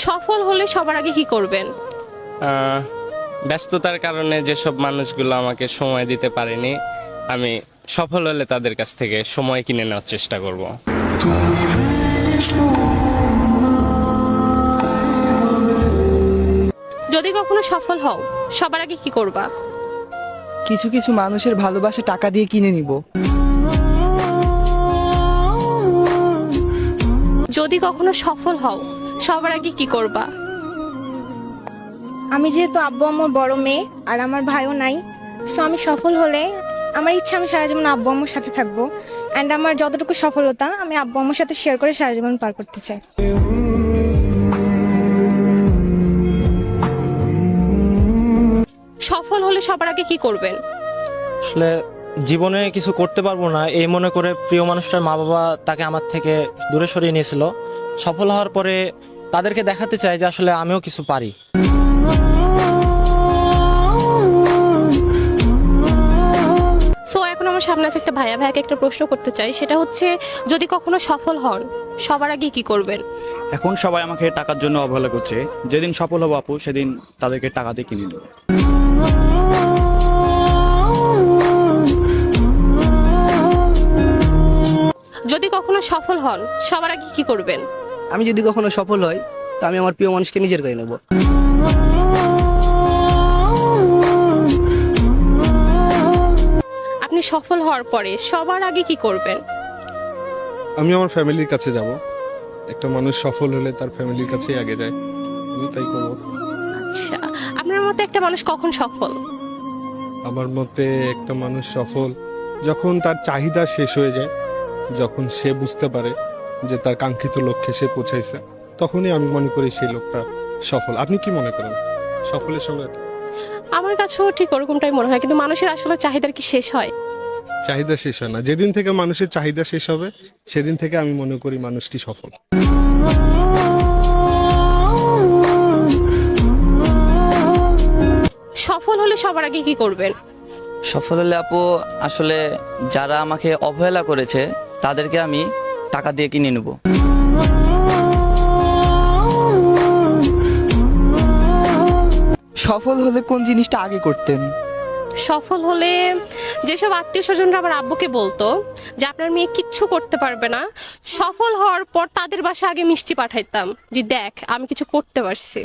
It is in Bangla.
সফল হলে সবার আগে কি করবেন? ব্যস্ততার কারণে যেসব মানুষগুলো আমাকে সময় দিতে পারেনি, আমি সফল হলে তাদের কাছ থেকে সময় কিনে নেওয়ার চেষ্টা করব। যদি কখনো সফল হও সবার আগে কি করবা? কিছু কিছু মানুষের ভালোবাসা টাকা দিয়ে কিনে নিব। যদি কখনো সফল হও সবার আগে কি করবা? আমি যেহেতু আব্বু আম্মুর বড় মেয়ে আর আমার ভাইও নাই, সো আমি সফল হলে আমার ইচ্ছা আমি সারা জীবন আব্বু আম্মুর সাথে থাকবো, অ্যান্ড আমার যতটুকু সফলতা আমি আব্বু আম্মুর সাথে শেয়ার করে সারা জীবন পার করতে চাই। সফল হলে সবার আগে কি করবেন? আসলে জীবনে কিছু করতে পারবো না এই মনে করে প্রিয় মানুষটার মা বাবা তাকে আমার থেকে দূরে সরিয়ে নিয়েছিল। সফল হওয়ার পরে তাদেরকে দেখাতে চাই যে আসলে আমিও কিছু পারি। সো এখন আমার সামনে আছে একটা ভাইয়াকে একটা প্রশ্ন করতে চাই, সেটা হচ্ছে যদি কখনো সফল হন সবার আগে কি করবেন? এখন সবাই আমাকে টাকার জন্য অবহেলা করছে, যেদিন সফল হবো আপু সেদিন তাদেরকে টাকা দিয়ে কিনে নেবো। যদি কখনো সফল হন সবার আগে কি করবেন? আমি যদি কখনো সফল হই তো আমি আমার প্রিয় মানুষকে নিজের করে নেব। আপনি সফল হওয়ার পরে সবার আগে কি করবেন? আমি আমার ফ্যামিলির কাছে যাব। একটা মানুষ সফল হলে তার ফ্যামিলির কাছেই আগে যায়, আমি তাই করব। আচ্ছা, আপনার মতে একটা মানুষ কখন সফল? আমার মতে একটা মানুষ সফল যখন তার চাহিদা শেষ হয়ে যায়, যখন সে বুঝতে পারে যে তার কাঙ্ক্ষিত লক্ষ্যে সে পৌঁছাইছে, তখনই আমি মনে করি সেই লোকটা সফল। আপনি কি মনে করেন সফলের সঙ্গে? আমার কাছেও ঠিক ওরকমটাই মনে হয়, কিন্তু মানুষের আসলে চাহিদার কি শেষ হয়? চাহিদা শেষ হয় না। যেদিন থেকে মানুষের চাহিদা শেষ হবে সেদিন থেকে আমি মনে করি মানুষটি সফল। সফল হলে সবার আগে কি করবেন? সফল হলে আপু আসলে যারা আমাকে অবহেলা করেছে তাদেরকে আমি টাকা দিয়ে কিনে নেব। সফল হলে কোন জিনিসটা আগে করতেন? সফল হলে যেসব আত্মীয় স্বজনরা আমার আব্বুকে বলতো যে আপনার মেয়ে কিচ্ছু করতে পারবে না, সফল হওয়ার পর তাদের বাসায় আগে মিষ্টি পাঠাইতাম যে দেখ আমি কিছু করতে পারছি।